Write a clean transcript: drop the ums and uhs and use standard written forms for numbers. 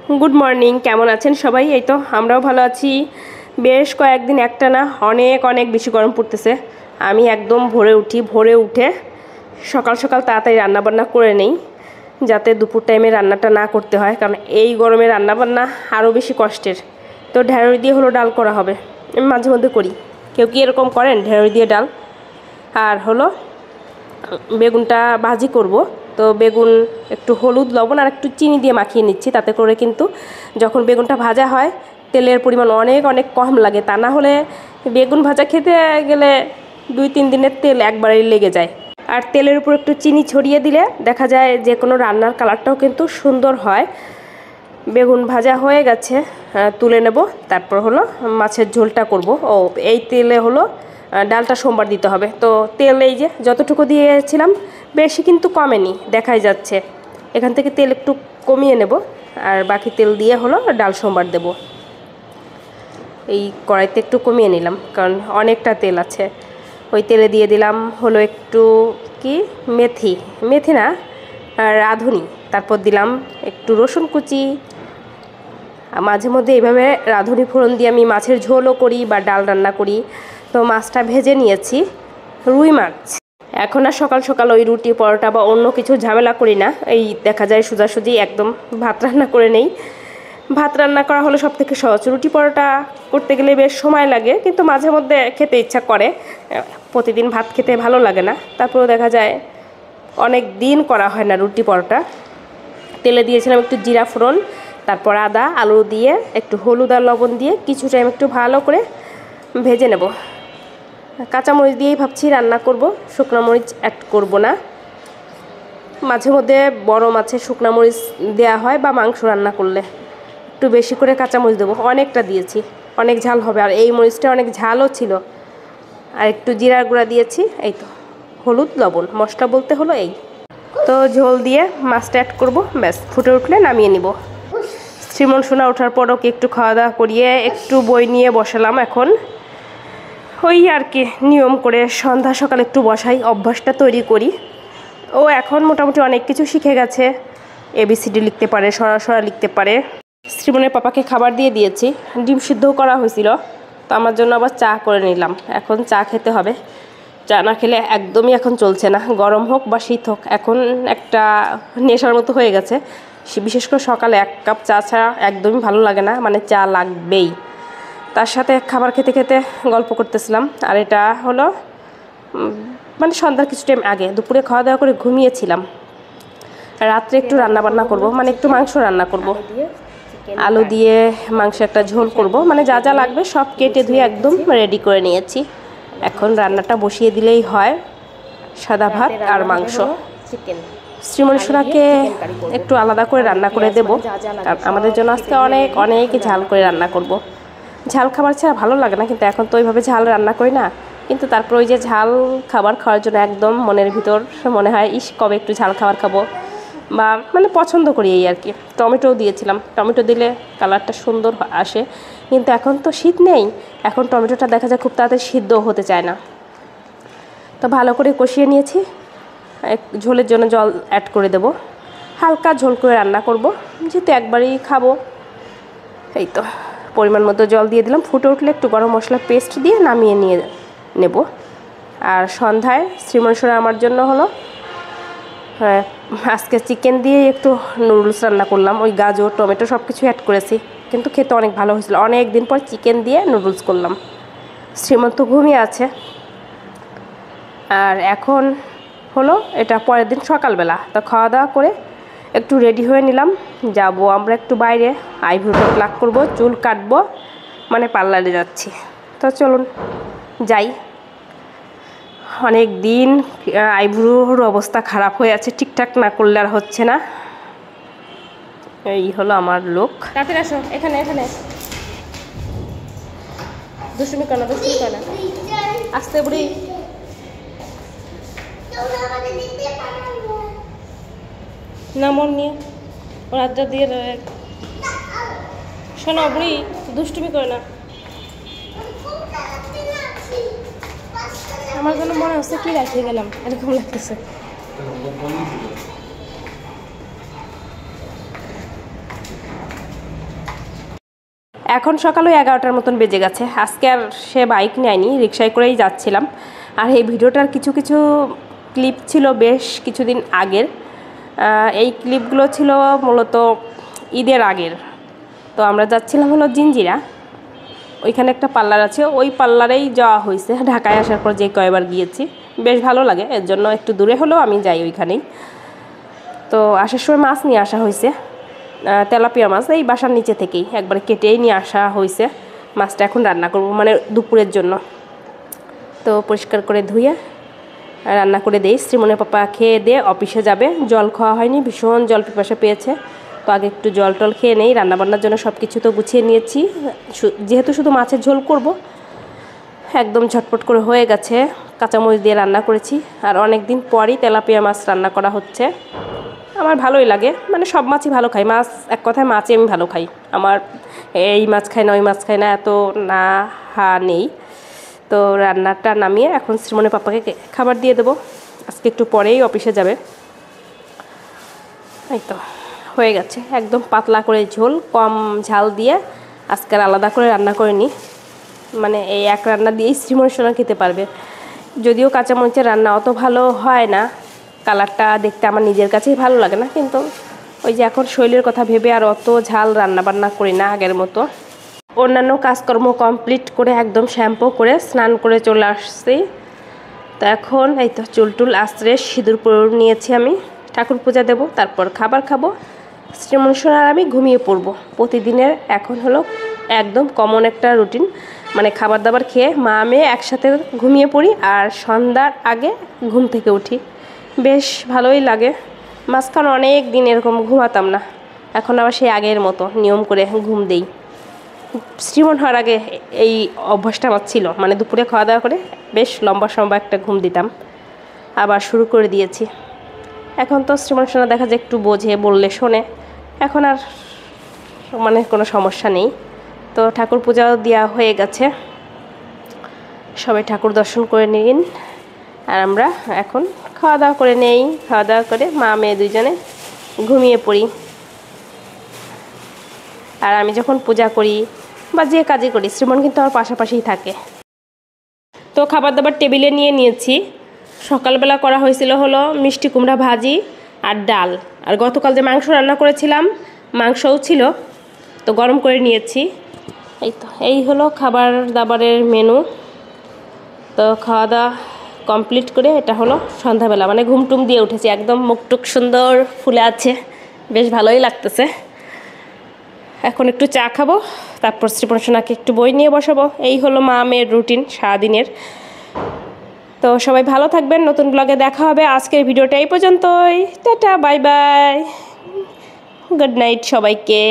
Good morning, কেমন আছেন সবাই? এই তো আমরাও ভালো আছি। বেশ কয়েকদিন একটানা অনেক অনেক বেশি গরম পড়তেছে। আমি একদম ভোরে উঠে সকাল সকাল তাড়াতাড়ি রান্নাবান্না করে নেই, যাতে দুপুর টাইমে রান্নাটা না করতে হয়, কারণ এই গরমে রান্নাবান্না আরও বেশি কষ্টের। তো ঢেঁড়স দিয়ে হলো ডাল করা হবে, আমি মাঝে মধ্যে করি। কেউ কি এরকম করেন ঢেঁড়স দিয়ে ডাল? আর হলো বেগুনটা ভাজি করব। তো বেগুন একটু হলুদ লবণ আর একটু চিনি দিয়ে মাখিয়ে নিচ্ছি, তাতে করে কিন্তু যখন বেগুনটা ভাজা হয় তেলের পরিমাণ অনেক অনেক কম লাগে। তা না হলে বেগুন ভাজা খেতে গেলে 2-3 দিনের তেল একবারেই লেগে যায়। আর তেলের উপর একটু চিনি ছড়িয়ে দিলে দেখা যায় যে কোনো রান্নার কালারটাও কিন্তু সুন্দর হয়। বেগুন ভাজা হয়ে গেছে, তুলে নেব। তারপর হলো মাছের ঝোলটা করব। এই তেলে হলো ডালটা সোমবার দিতে হবে। তো তেল এই যে যতটুকু দিয়েছিলাম বেশি কিন্তু কমেনি, দেখাই যাচ্ছে। এখান থেকে তেল একটু কমিয়ে নেব, আর বাকি তেল দিয়ে হলো ডাল সোমবার দেব। এই কড়াইতে একটু কমিয়ে নিলাম, কারণ অনেকটা তেল আছে। ওই তেলে দিয়ে দিলাম হলো একটু মেথি না, রাঁধুনি। তারপর দিলাম একটু রসুন কুচি। মাঝে মধ্যে এইভাবে রাঁধুনি ফোড়ন দিয়ে আমি মাছের ঝোলও করি বা ডাল রান্না করি। তো মাছটা ভেজে নিয়েছি, রুই মাছ। এখন আর সকাল সকাল ওই রুটি পরোটা বা অন্য কিছু ঝামেলা করি না, এই দেখা যায় সোজাসুজি একদম ভাত রান্না করে নেই। ভাত রান্না করা হলো সব থেকে সহজ। রুটি পরোটা করতে গেলে বেশ সময় লাগে, কিন্তু মাঝে মধ্যে খেতে ইচ্ছা করে। প্রতিদিন ভাত খেতে ভালো লাগে না, তারপরেও দেখা যায় অনেক দিন করা হয় না রুটি পরোটা। তেলে দিয়েছিলাম একটু জিরা ফোড়ন, তারপর আদা আলু দিয়ে একটু হলুদ আর লবণ দিয়ে কিছু টাইম একটু ভালো করে ভেজে নেব। কাঁচামরিচ দিয়েই ভাবছি রান্না করব, শুকনো মরিচ অ্যাড করব না। মাঝে মধ্যে বড় মাছে শুকনো মরিচ দেওয়া হয়, বা মাংস রান্না করলে একটু বেশি করে কাঁচামরিচ দেবো। অনেকটা দিয়েছি, অনেক ঝাল হবে, আর এই মরিচটা অনেক ঝালও ছিল। আর একটু জিরার গুঁড়া দিয়েছি। এই তো হলুদ লবণ, মশলা বলতে হলো এই। তো ঝোল দিয়ে মাছটা অ্যাড করব, ব্যাস ফুটে উঠলে নামিয়ে নিব। শ্রীমন সোনা ওঠার পর ওকে একটু খাওয়া দাওয়া করিয়ে একটু বই নিয়ে বসালাম। এখন ওই আর কি নিয়ম করে সন্ধ্যা সকাল একটু বসাই, অভ্যাসটা তৈরি করি। ও এখন মোটামুটি অনেক কিছু শিখে গেছে, ABCD লিখতে পারে, সরা লিখতে পারে। শ্রীমনের পাপাকে খাবার দিয়ে দিয়েছি, ডিম সিদ্ধও করা হয়েছিল। তো আমার জন্য আবার চা করে নিলাম। এখন চা খেতে হবে, চা না খেলে একদমই এখন চলছে না। গরম হোক বা শীত হোক, এখন একটা নেশার মতো হয়ে গেছে। বিশেষ করে সকালে 1 কাপ চা ছাড়া একদমই ভালো লাগে না, মানে চা লাগবেই। তার সাথে খাবার খেতে খেতে গল্প করতেছিলাম। আর এটা হলো মানে সন্ধ্যার কিছু টাইম আগে, দুপুরে খাওয়া দাওয়া করে ঘুমিয়েছিলাম। রাত্রে একটু রান্না বান্না করব, মানে একটু মাংস রান্না করব। আলু দিয়ে মাংস একটা ঝোল করব, মানে যা যা লাগবে সব কেটে ধুয়ে একদম রেডি করে নিয়েছি। এখন রান্নাটা বসিয়ে দিলেই হয়, সাদা ভাত আর মাংস। শ্রীমন সোনাকে একটু আলাদা করে রান্না করে দেব, কারণ আমাদের জন্য আজকে অনেক অনেক ঝাল করে রান্না করব। ঝাল খাবার ছাড়া ভালো লাগে না, কিন্তু এখন তো ওইভাবে ঝাল রান্না করি না। কিন্তু তারপর ওই যে ঝাল খাবার খাওয়ার জন্য একদম মনের ভিতর মনে হয় ইস কবে একটু ঝাল খাবার খাবো, বা মানে পছন্দ করি এই আর কি। টমেটোও দিয়েছিলাম, টমেটো দিলে কালারটা সুন্দর আসে। কিন্তু এখন তো শীত নেই, এখন টমেটোটা দেখা যায় খুব তাড়াতাড়ি সিদ্ধ হতে চায় না। তো ভালো করে কষিয়ে নিয়েছি, ঝোলের জন্য জল অ্যাড করে দেব। হালকা ঝোল করে রান্না করব, যেহেতু একবারই খাবো। এই তো পরিমাণ মতো জল দিয়ে দিলাম। ফুটে উঠলে একটু গরম মশলা পেস্ট দিয়ে নামিয়ে নিয়ে নেব। আর সন্ধ্যায় শ্রীমন সোনা আমার জন্য হলো আজকে চিকেন দিয়ে একটু নুডলস রান্না করলাম। ওই গাজর টমেটো সব কিছু অ্যাড করেছি, কিন্তু খেতে অনেক ভালো হয়েছিল। অনেক দিন পর চিকেন দিয়ে নুডলস করলাম। শ্রীমন্ত ঘুমিয়ে আছে। আর এখন হলো এটা পরের দিন সকালবেলা। তো খাওয়া দাওয়া করে একটু রেডি হয়ে নিলাম, যাব আমরা একটু বাইরে আইব্রোটা প্লাক করব, চুল কাটবো, মানে পার্লারে যাচ্ছি। তো চলুন যাই। অনেক দিন আইব্রোর অবস্থা খারাপ হয়ে আছে, ঠিকঠাক না করলে আর হচ্ছে না। এই হলো আমার লোক। তাড়াতাড়ি আসো, এখানে এখানে দুষ্টুমি করো না, আসতে বুড়ি। না মন নিয়ে ওর হাতটা দিয়ে শোনো বুড়ি, দুষ্টুমি করে না। আমার জন্য মনে হচ্ছে কি রাখিয়ে গেলাম, এরকম লাগতেছে। এখন সকালে 11টার মতন বেজে গেছে। আজকে আর সে বাইক নেয়নি, রিকশায় করেই যাচ্ছিলাম। আর এই ভিডিওটার কিছু কিছু ক্লিপ ছিল বেশ কিছুদিন আগের। এই ক্লিপগুলো ছিল মূলত ঈদের আগের। তো আমরা যাচ্ছিলাম হলো জিঞ্জিরা, ওইখানে একটা পার্লার আছে, ওই পার্লারেই যাওয়া হয়েছে। ঢাকায় আসার পর যে কয়েকবার গিয়েছি, বেশ ভালো লাগে, এর জন্য একটু দূরে হলেও আমি যাই ওইখানেই। তো আসার সময় মাছ নিয়ে আসা হয়েছে, তেলাপিয়া মাছ, এই বাসার নিচে থেকেই একবার কেটেই নিয়ে আসা হয়েছে। মাছটা এখন রান্না করব, মানে দুপুরের জন্য। তো পরিষ্কার করে ধুয়ে রান্না করে দেই। শ্রীমনের পাপা খেয়ে দিয়ে অফিসে যাবে, জল খাওয়া হয়নি, ভীষণ জল পিপাসা পেয়েছে। তো আগে একটু জল টল খেয়ে নেই। রান্নাবান্নার জন্য সব কিছু তো গুছিয়ে নিয়েছি, যেহেতু শুধু মাছের ঝোল করব, একদম ঝটপট করে হয়ে গেছে। কাঁচামরিচ দিয়ে রান্না করেছি, আর অনেক দিন পরই তেলাপিয়া মাছ রান্না করা হচ্ছে। আমার ভালোই লাগে, মানে সব মাছই ভালো খাই, মাছ এক কথায় মাছই আমি ভালো খাই। আমার এই মাছ খাই না ওই মাছ খাই না এত না হা নেই। তো রান্নাটা নামিয়ে এখন শ্রীমনের পাপাকে খাবার দিয়ে দেবো, আজকে একটু পরেই অফিসে যাবে। এই তো হয়ে গেছে, একদম পাতলা করে ঝোল, কম ঝাল দিয়ে আজকের আলাদা করে রান্না করে নিই। মানে এই এক রান্না দিয়েই শ্রীমন সোনা খেতে পারবে। যদিও কাঁচামরিচের রান্না অত ভালো হয় না, কালারটা দেখতে আমার নিজের কাছেই ভালো লাগে না, কিন্তু ওই যে এখন শরীরের কথা ভেবে আর অত ঝাল রান্না বান্না করি না আগের মতো। অন্যান্য কাজকর্ম কমপ্লিট করে একদম শ্যাম্পু করে স্নান করে চলে আসছি। তো এখন এই তো চুল টুল আশ্রে সিঁদুর পরে নিয়েছি আমি, ঠাকুর পূজা দেব, তারপর খাবার খাবো। শ্রীমন সোনার আমি ঘুমিয়ে পড়বো। প্রতিদিনের এখন হলো একদম কমন একটা রুটিন, মানে খাবার দাবার খেয়ে মা মেয়ে একসাথে ঘুমিয়ে পড়ি, আর সন্ধ্যার আগে ঘুম থেকে উঠি। বেশ ভালোই লাগে। মাঝখানে অনেক দিন এরকম ঘুমাতাম না, এখন আবার সেই আগের মতো নিয়ম করে ঘুম দেই। শ্রীমন হওয়ার আগে এই অভ্যাসটা আমার ছিল, মানে দুপুরে খাওয়া দাওয়া করে বেশ লম্বা একটা ঘুম দিতাম, আবার শুরু করে দিয়েছি। এখন তো শ্রীমন সোনা দেখা যায় একটু বোঝে, বললে শোনে, এখন আর মানে কোনো সমস্যা নেই। তো ঠাকুর পূজাও দেওয়া হয়ে গেছে, সবাই ঠাকুর দর্শন করে নিন, আর আমরা এখন খাওয়া দাওয়া করে নেই। খাওয়া দাওয়া করে মা মেয়ে দুইজনে ঘুমিয়ে পড়ি। আর আমি যখন পূজা করি বা যে কাজই করি, শ্রীমন কিন্তু আমার পাশাপাশিই থাকে। তো খাবার দাবার টেবিলে নিয়ে নিয়েছি। সকালবেলা করা হয়েছিল হলো মিষ্টি কুমড়া ভাজি আর ডাল, আর গতকাল যে মাংস রান্না করেছিলাম মাংসও ছিল, তো গরম করে নিয়েছি। এই হলো খাবার দাবারের মেনু। তো খাওয়া দাওয়া কমপ্লিট করে এটা হলো সন্ধ্যাবেলা, মানে ঘুমটুম দিয়ে উঠেছি, একদম মুখটুক সুন্দর ফুলে আছে, বেশ ভালোই লাগতেছে। এখন একটু চা খাবো, তারপর শ্রীমন সোনাকে একটু বই নিয়ে বসাবো। এই হলো মা মেয়ের রুটিন সারাদিনের। তো সবাই ভালো থাকবেন, নতুন ব্লগে দেখা হবে। আজকের ভিডিওটা এই পর্যন্তই, tata bye bye, good night সবাইকে।